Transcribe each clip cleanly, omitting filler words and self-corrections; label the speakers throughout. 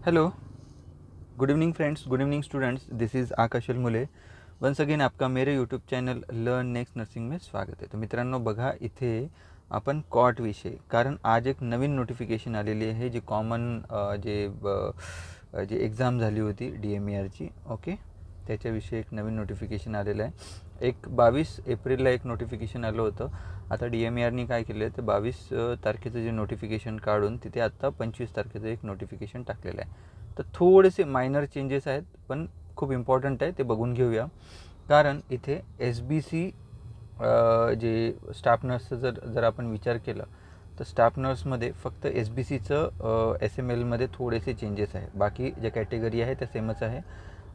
Speaker 1: Hello, good evening friends, good evening students. This is Akash Mule. Once again आपका मेरे YouTube channel Learn Next Nursing में स्वागत आहे. तर मित्रांनो बघा, इथे आपण कॉट विषय, कारण आज एक नवीन नोटिफिकेशन आलेली आहे जी कॉमन जे एक्झाम झाली होती DMERची. ओके, त्याच्याविषयी एक नवीन नोटिफिकेशन आलेलं आहे. एक 22 एप्रिलला एक नोटिफिकेशन आलं होतं. आता DMERनी काय केलं आहे, ते 22 तारखेचं जे नोटिफिकेशन काढून तिथे आत्ता 25 तारखेचं एक नोटिफिकेशन टाकलेलं आहे. तर थोडेसे मायनर चेंजेस आहेत, पण खूप इम्पॉर्टंट आहे, ते बघून घेऊया. कारण इथे SBC जे स्टाफ नर्सचं जर आपण विचार केला तर स्टाफ नर्समध्ये फक्त SBCचं SMLमध्ये थोडेसे चेंजेस आहे. बाकी ज्या कॅटेगरी आहे त्या सेमच आहे.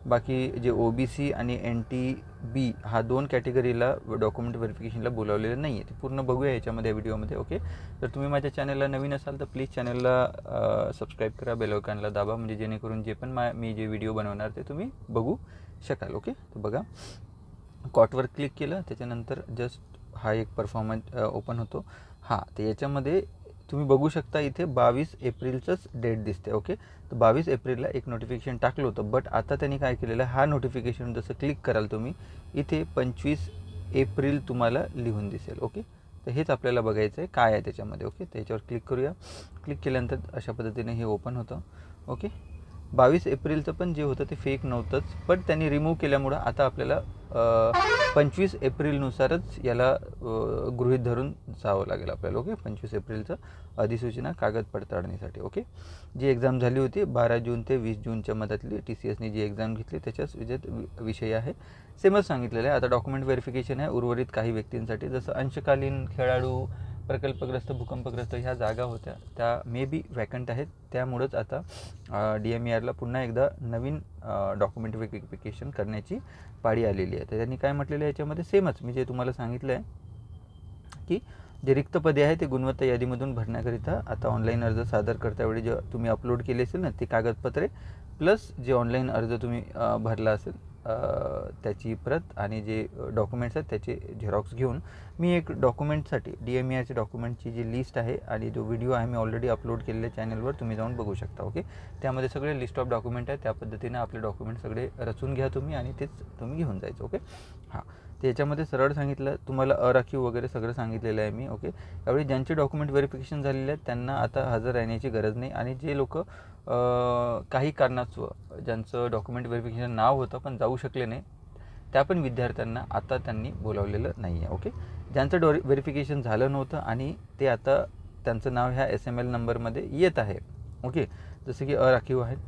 Speaker 1: बाकी जे OBC आणि NTB हा 2 कॅटेगरीला डॉक्युमेंट व्हेरिफिकेशनला बोलावलेलं नाही आहे. ते पूर्ण बघूया याच्यामध्ये व्हिडिओमध्ये. ओके, जर तुम्ही माझ्या चॅनलला नवीन असाल तर प्लीज चॅनलला सबस्क्राईब करा, बेल आयकॉनला दाबा, म्हणजे जेणेकरून जे पण मी जे व्हिडिओ बनवणार ते तुम्ही बघू शकाल. ओके, तर बघा, कॉटवर क्लिक केलं त्याच्यानंतर जस्ट हा एक परफॉर्मन्स ओपन होतो. हां, तर याच्यामध्ये तुम्ही बघू शकता इथे 22 एप्रिलचंच डेट दिसते. ओके, तर 22 एप्रिलला एक नोटिफिकेशन टाकलं होतं, बट आता त्यांनी काय केलेलं आहे, हा नोटिफिकेशन जसं क्लिक कराल तुम्ही इथे 25 एप्रिल तुम्हाला लिहून दिसेल. ओके, तर हेच आपल्याला बघायचं आहे काय आहे त्याच्यामध्ये. ओके, तर याच्यावर क्लिक करूया. क्लिक केल्यानंतर अशा पद्धतीने हे ओपन होतं. ओके, 22 एप्रिलचं पण जे होतं ते फेक नव्हतंच, पण त्यांनी रिमूव्ह केल्यामुळं आता आपल्याला 25 एप्रिलनुसारच याला गृहीत धरून जावं लागेल आपल्याला. ओके, 25 एप्रिलचं अधिसूचना कागद पडताळणीसाठी. ओके, जी एक्झाम झाली होती 12 जून ते 20 जूनच्या मधातली TCSने जी एक्झाम घेतली त्याच्याच विषय आहे, सेमच सांगितलेलं आहे. आता डॉक्युमेंट व्हेरिफिकेशन आहे उर्वरित काही व्यक्तींसाठी, जसं अंशकालीन, खेळाडू, प्रकल्पग्रस्त, भूकंपग्रस्त ह्या जागा होत्या त्या मे बी वॅकंट आहेत. त्यामुळंच आता DMERला पुन्हा एकदा नवीन डॉक्युमेंट व्हेरिफिकेशन करण्याची पाळी आलेली आहे. तर त्यांनी काय म्हटलेलं आहे याच्यामध्ये, सेमच मी जे तुम्हाला सांगितलं आहे की जे रिक्त पदे आहे ते गुणवत्ता यादीमधून भरण्याकरिता आता ऑनलाईन अर्ज सादर करतावेळी जे तुम्ही अपलोड केले असेल ना ती कागदपत्रे प्लस जे ऑनलाईन अर्ज तुम्ही भरला असेल त्याची प्रत आणि जे डॉक्युमेंट्स आहेत त्याचे झेरॉक्स घेऊन मी एक डॉक्युमेंटसाठी DMERच्या डॉक्युमेंटची जी लिस्ट आहे आणि जो व्हिडिओ आहे मी ऑलरेडी अपलोड केलेल्या चॅनलवर तुम्ही जाऊन बघू शकता. ओके, त्यामध्ये सगळे लिस्ट ऑफ डॉक्युमेंट आहे, त्या पद्धतीने आपले डॉक्युमेंट सगळे रचून घ्या तुम्ही आणि तेच तुम्ही घेऊन जायचं. ओके, हां, तर याच्यामध्ये सरळ सांगितलं तुम्हाला अराखीव वगैरे सगळं सांगितलेलं आहे मी. ओके, यावेळी ज्यांचे डॉक्युमेंट व्हेरिफिकेशन झालेले आहेत त्यांना आता हजर राहण्याची गरज नाही, आणि जे लोक काही कारणास्तव ज्यांचं डॉक्युमेंट व्हेरिफिकेशन नाव होतं पण जाऊ शकले नाही त्या पण विद्यार्थ्यांना आता त्यांनी बोलावलेलं नाही आहे. ओके, ज्यांचं व्हेरिफिकेशन झालं नव्हतं आणि ते आता त्यांचं नाव ह्या SML नंबरमध्ये येत आहे. ओके, जसं की अराखीव आहेत,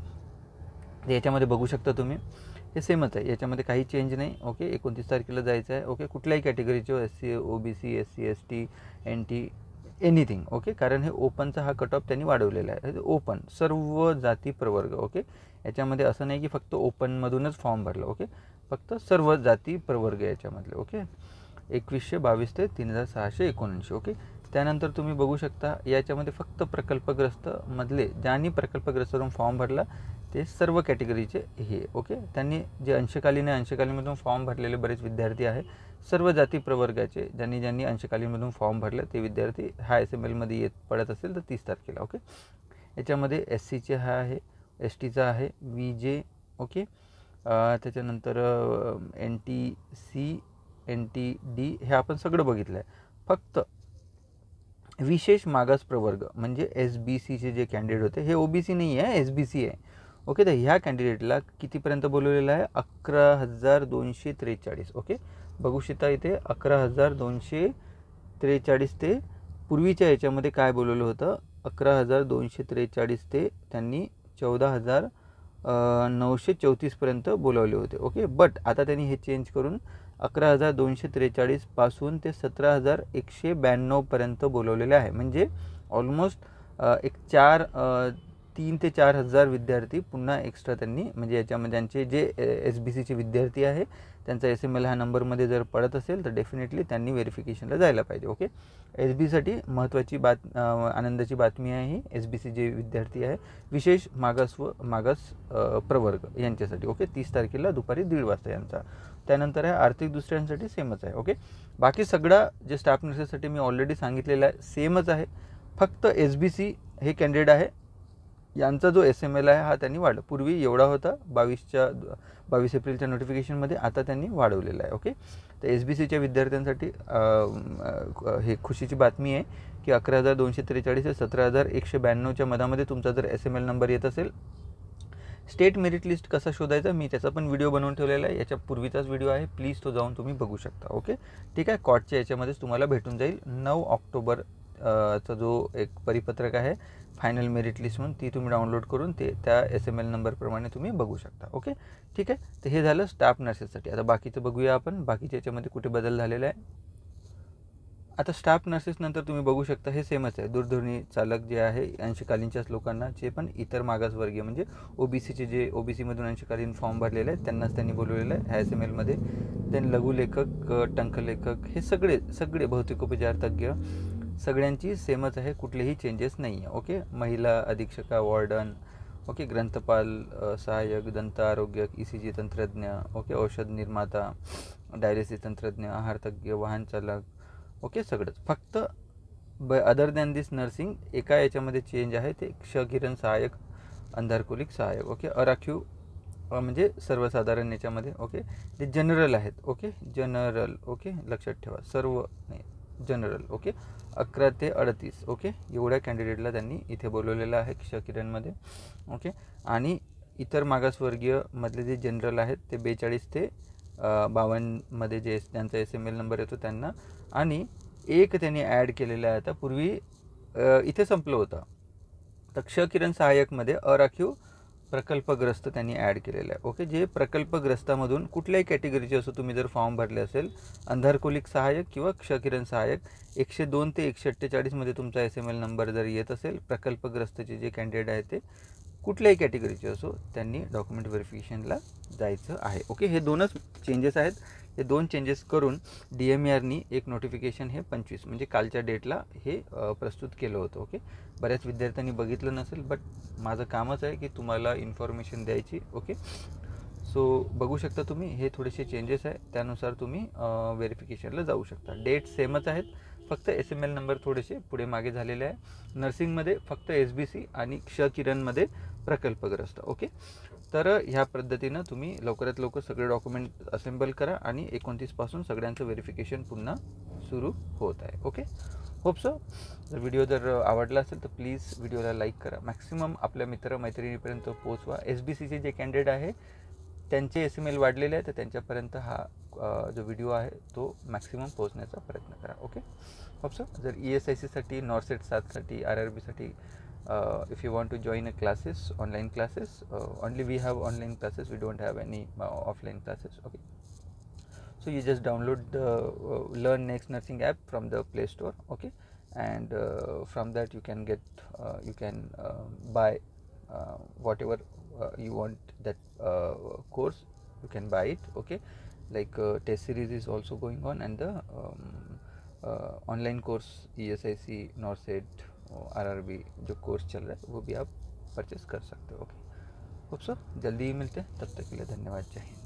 Speaker 1: याच्यामध्ये बघू शकता तुम्ही हे सेमच आहे, याच्यामध्ये काही चेंज नाही. ओके, 29 तारखेला जायचं आहे. ओके, कुठल्याही कॅटेगरीचे SC, OBC, SC, ST, NT, anything. Okay, कारण हे ओपनचा हा कट ऑफ त्यांनी वाढवलेला आहे. ओपन सर्व जाती प्रवर्ग. ओके, याच्यामध्ये असं नाही की फक्त ओपनमधूनच फॉर्म भरला. ओके, फक्त सर्व जाती प्रवर्ग याच्यामधले. ओके, 2122 ते 3679. ओके, त्यानंतर तुम्ही बघू शकता याच्यामध्ये फक्त प्रकल्पग्रस्त मधले ज्यांनी प्रकल्पग्रस्तवरून फॉर्म भरला ते सर्व कॅटेगरीचे हे. ओके, त्यांनी जे अंशकालीन आहे अंशकालीनमधून फॉर्म भरलेले बरेच विद्यार्थी आहे, सर्व जाती प्रवर्गाचे ज्यांनी अंशकालीनमधून फॉर्म भरले ते विद्यार्थी हा SMLमध्ये पडत असेल तर 30 तारखेला. ओके, याच्यामध्ये SCचे हा आहे, STचा आहे, VJ. ओके, त्याच्यानंतर NTC, NTD हे आपण सगळं बघितलं आहे. फक्त विशेष मागास प्रवर्ग म्हणजे SBCचे जे कॅन्डिडेट होते, हे OBC नाही आहे, SBC आहे. ओके, तर ह्या कॅन्डिडेटला कितीपर्यंत बोलवलेलं आहे, 11,243. ओके, बघू शकता इथे 11,243 ते पूर्वीच्या याच्यामध्ये काय बोलवलं होतं, 11,243 ते त्यांनी 14,934 पर्यंत बोलवले होते. ओके, बट आता त्यांनी हे चेंज करून 11,243 पासून ते 17,192 पर्यंत बोलवलेले आहे. म्हणजे ऑलमोस्ट एक 3 ते 4,000 विद्यार्थी पुन्हा एक्स्ट्रा त्यांनी, म्हणजे याच्यामध्ये ज्यांचे जे SBCचे विद्यार्थी आहे त्यांचा SML ह्या नंबरमध्ये जर पडत असेल तर डेफिनेटली त्यांनी व्हेरिफिकेशनला जायला पाहिजे. ओके, SBCसाठी महत्त्वाची आनंदाची बातमी आहे ही. SBC जे विद्यार्थी आहे विशेष मागास प्रवर्ग यांच्यासाठी. ओके, 30 तारखेला दुपारी 1:30 वाजता यांचा. त्यानंतर आहे आर्थिक दुसऱ्यांसाठी सेमच आहे. ओके, बाकी सगळा जे स्टाफ नर्सेससाठी मी ऑलरेडी सांगितलेलं आहे सेमच आहे. फक्त SBC हे कॅन्डिडेट आहे यांचा जो SML आहे हा त्यांनी पूर्वी एवढा होता 22 एप्रिलच्या नोटिफिकेशनमध्ये, आता त्यांनी वाढवलेला आहे. ओके, तर SBCच्या विद्यार्थ्यांसाठी हे खुशीची बातमी आहे की 11,243 ते 17,192च्या मधामध्ये तुमचा जर SML नंबर येत असेल. स्टेट मेरिट लिस्ट कसा शोधायचा मी त्याचा पण व्हिडिओ बनवून ठेवलेला आहे, याच्या पूर्वीचाच व्हिडिओ आहे, प्लीज तो जाऊन तुम्ही बघू शकता. ओके, ठीक आहे. कॉटच्या याच्यामध्येच तुम्हाला भेटून जाईल 9 ऑक्टोबर चा जो एक परिपत्रक आहे फायनल मेरिट लिस्ट म्हणून, ती तुम्ही डाउनलोड करून ते त्या SML नंबरप्रमाणे तुम्ही बघू शकता. ओके, ठीक आहे. तर हे झालं स्टाफ नर्सेससाठी. आता बाकीचं बघूया आपण, बाकीच्या याच्यामध्ये कुठे बदल झालेला आहे. आता स्टाफ नर्सेस नंतर तुम्ही बघू शकता हे सेमच आहे. दूरध्वनी चालक जे आहे अंशकालीनच्याच लोकांना, जे पण इतर मागासवर्गीय म्हणजे OBCचे जे OBCमधून अंशकालीन फॉर्म भरलेले आहेत त्यांनाच त्यांनी बोलवलेलं आहे ह्या SMLमध्ये. देन लघुलेखक, टंकलेखक हे सगळे भौतिकोपचार तज्ज्ञ सगळ्यांची सेमच आहे, कुठलेही चेंजेस नाही आहे. ओके, महिला अधीक्षका, वॉर्डन, ओके, ग्रंथपाल, सहाय्यक, दंत आरोग्य, ECG तंत्रज्ञ, ओके, औषध निर्माता, डायलिसिस तंत्रज्ञ, आहार तज्ज्ञ, वाहन चालक, ओके, सगळंच. फक्त अदर दॅन दिस नर्सिंग एका याच्यामध्ये चेंज आहे, ते क्षकिरण सहाय्यक, अंधारकोलिक सहाय्यक. ओके, अराखीव म्हणजे सर्वसाधारण याच्यामध्ये. ओके, ते जनरल आहेत. Okay, general. ओके, लक्षात ठेवा, सर्व नाही, जनरल. ओके, 11 ते 38. ओके, एवढ्या कॅन्डिडेटला त्यांनी इथे बोलवलेलं आहे क्षकिरणमध्ये. ओके, आणि इतर मागासवर्गीय मधले जे जनरल आहेत ते 42 ते 52मध्ये जे त्यांचा SML नंबर येतो त्यांना, आणि एक त्यांनी ॲड केलेलं आहे. आता पूर्वी इथे संपलं होतं, तर क्षकिरण सहाय्यकमध्ये अराखीव प्रकल्पग्रस्त त्यांनी ॲड केलेलं आहे. ओके, जे प्रकल्पग्रस्तामधून कुठल्याही कॅटेगरीचे असो तुम्ही जर फॉर्म भरले असेल, अंधारकोलिक सहाय्यक किंवा क्षकिरण सहाय्यक, 102 ते 148मध्ये तुमचा SML नंबर जर येत असेल, प्रकल्पग्रस्तचे जे कॅन्डिडेट आहेत ते कुठल्याही कॅटेगरीचे असो त्यांनी डॉक्युमेंट व्हेरिफिकेशनला जायचं आहे. ओके, हे दोनच चेंजेस आहेत. हे दोन चेंजेस करून DMERनी एक नोटिफिकेशन हे 25 म्हणजे कालच्या डेटला हे प्रस्तुत केलं होतं. ओके, बऱ्याच विद्यार्थ्यांनी बघितलं नसेल, बट माझं कामच आहे की तुम्हाला इन्फॉर्मेशन द्यायची. ओके, सो बघू शकता तुम्ही, हे थोडेसे चेंजेस आहे, त्यानुसार तुम्ही व्हेरिफिकेशनला जाऊ शकता. डेट सेमच आहेत, फक्त SML नंबर थोडेसे पुढे मागे झालेले आहे. नर्सिंगमध्ये फक्त SBC आणि क्षकिरणमध्ये प्रकल्पग्रस्त. ओके, तर ह्या पद्धतीनं तुम्ही लवकरात लवकर सगळे डॉक्युमेंट असेंबल करा आणि 29 पासून सगळ्यांचं व्हेरिफिकेशन पुन्हा सुरू होत आहे. Okay, hope so. जर व्हिडिओ जर आवडला असेल तर प्लीज व्हिडिओला लाईक करा, मॅक्सिमम आपल्या मित्रमैत्रिणीपर्यंत पोहोचवा. SBCचे जे कॅन्डिडेट आहे त्यांचे SML वाढलेले आहे, तर त्यांच्यापर्यंत हा जो व्हिडिओ आहे तो मॅक्सिमम पोहोचण्याचा प्रयत्न करा. Okay, hope so. जर ESICसाठी, नॉर्सेट 7साठी, RRBसाठी if you want to join a classes, online classes, only we have online classes, we don't have any offline classes. Okay, so you just download the Learn Next Nursing app from the Play Store. Okay, and from that you can get you can buy whatever you want, that course you can buy it. Okay, like test series is also going on, and the online course ESIC, नॉर्सेट, RRB जो course चल रहा है वो भी आप purchase कर सकते हो. ओके, होप सो जल्दी ही मिलते हैं, तब तक के लिए धन्यवाद, जय हिंद.